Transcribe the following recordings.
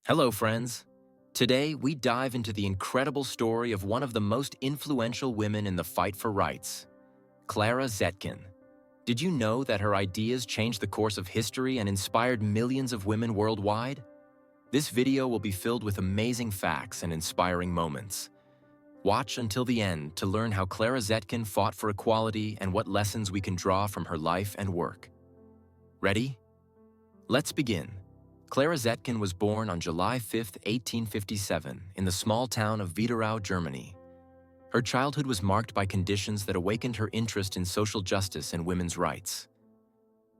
Hello, friends. Today, we dive into the incredible story of one of the most influential women in the fight for rights, Clara Zetkin. Did you know that her ideas changed the course of history and inspired millions of women worldwide? This video will be filled with amazing facts and inspiring moments. Watch until the end to learn how Clara Zetkin fought for equality and what lessons we can draw from her life and work. Ready? Let's begin. Clara Zetkin was born on July 5, 1857, in the small town of Wiederau, Germany. Her childhood was marked by conditions that awakened her interest in social justice and women's rights.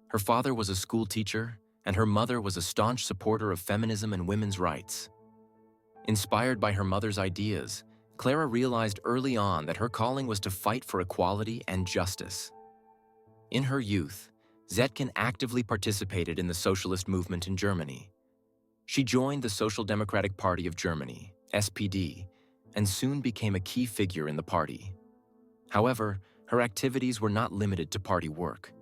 Her father was a school teacher, and her mother was a staunch supporter of feminism and women's rights. Inspired by her mother's ideas, Clara realized early on that her calling was to fight for equality and justice. In her youth, Zetkin actively participated in the socialist movement in Germany. She joined the Social Democratic Party of Germany, SPD, and soon became a key figure in the party. However, her activities were not limited to party work.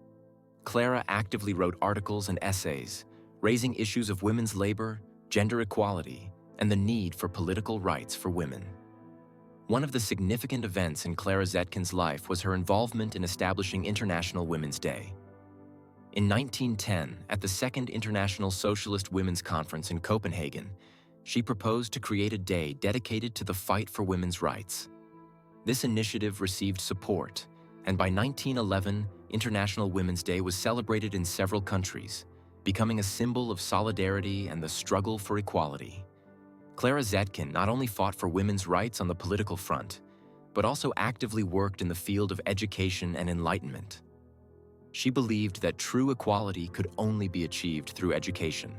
Clara actively wrote articles and essays, raising issues of women's labor, gender equality, and the need for political rights for women. One of the significant events in Clara Zetkin's life was her involvement in establishing International Women's Day. In 1910, at the Second International Socialist Women's Conference in Copenhagen, she proposed to create a day dedicated to the fight for women's rights. This initiative received support, and by 1911, International Women's Day was celebrated in several countries, becoming a symbol of solidarity and the struggle for equality. Clara Zetkin not only fought for women's rights on the political front, but also actively worked in the field of education and enlightenment. She believed that true equality could only be achieved through education.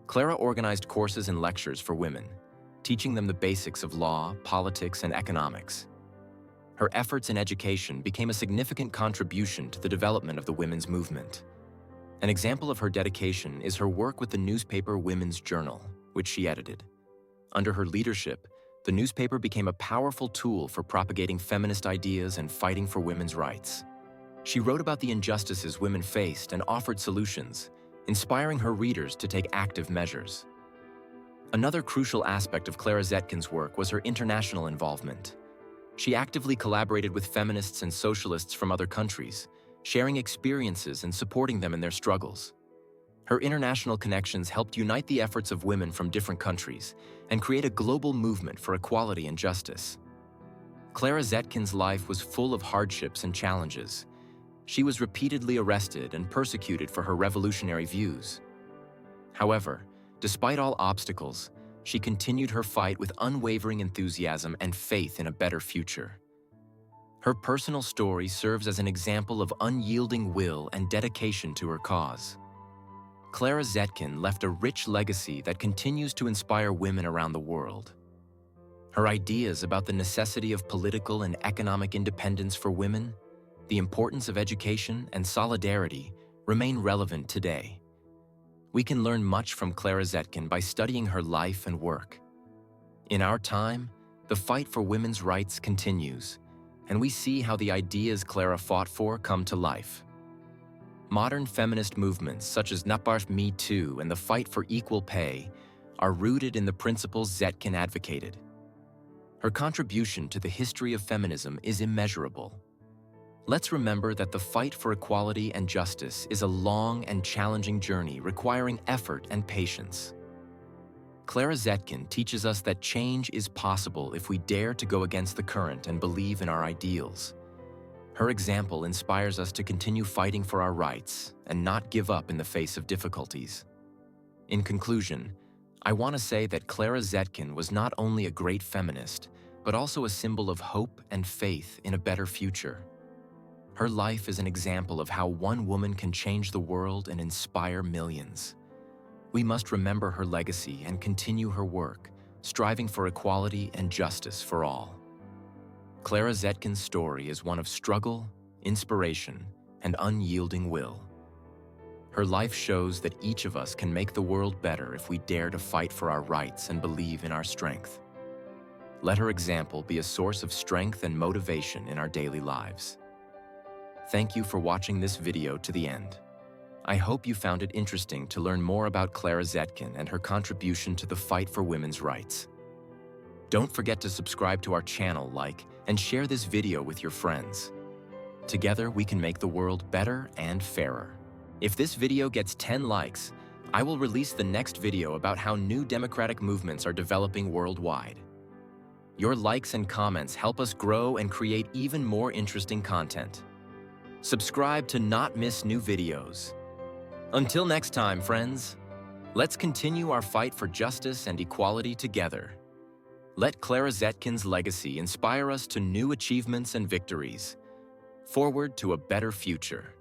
Clara organized courses and lectures for women, teaching them the basics of law, politics, and economics. Her efforts in education became a significant contribution to the development of the women's movement. An example of her dedication is her work with the newspaper Women's Journal, which she edited. Under her leadership, the newspaper became a powerful tool for propagating feminist ideas and fighting for women's rights. She wrote about the injustices women faced and offered solutions, inspiring her readers to take active measures. Another crucial aspect of Clara Zetkin's work was her international involvement. She actively collaborated with feminists and socialists from other countries, sharing experiences and supporting them in their struggles. Her international connections helped unite the efforts of women from different countries and create a global movement for equality and justice. Clara Zetkin's life was full of hardships and challenges. She was repeatedly arrested and persecuted for her revolutionary views. However, despite all obstacles, she continued her fight with unwavering enthusiasm and faith in a better future. Her personal story serves as an example of unyielding will and dedication to her cause. Clara Zetkin left a rich legacy that continues to inspire women around the world. Her ideas about the necessity of political and economic independence for women, the importance of education and solidarity remain relevant today. We can learn much from Clara Zetkin by studying her life and work. In our time, the fight for women's rights continues, and we see how the ideas Clara fought for come to life. Modern feminist movements such as Me Too and the fight for equal pay are rooted in the principles Zetkin advocated. Her contribution to the history of feminism is immeasurable. Let's remember that the fight for equality and justice is a long and challenging journey requiring effort and patience. Clara Zetkin teaches us that change is possible if we dare to go against the current and believe in our ideals. Her example inspires us to continue fighting for our rights and not give up in the face of difficulties. In conclusion, I want to say that Clara Zetkin was not only a great feminist, but also a symbol of hope and faith in a better future. Her life is an example of how one woman can change the world and inspire millions. We must remember her legacy and continue her work, striving for equality and justice for all. Clara Zetkin's story is one of struggle, inspiration, and unyielding will. Her life shows that each of us can make the world better if we dare to fight for our rights and believe in our strength. Let her example be a source of strength and motivation in our daily lives. Thank you for watching this video to the end. I hope you found it interesting to learn more about Clara Zetkin and her contribution to the fight for women's rights. Don't forget to subscribe to our channel, and share this video with your friends. Together, we can make the world better and fairer. If this video gets 10 likes, I will release the next video about how new democratic movements are developing worldwide. Your likes and comments help us grow and create even more interesting content. Subscribe to not miss new videos. Until next time, friends, let's continue our fight for justice and equality together. Let Clara Zetkin's legacy inspire us to new achievements and victories. Forward to a better future.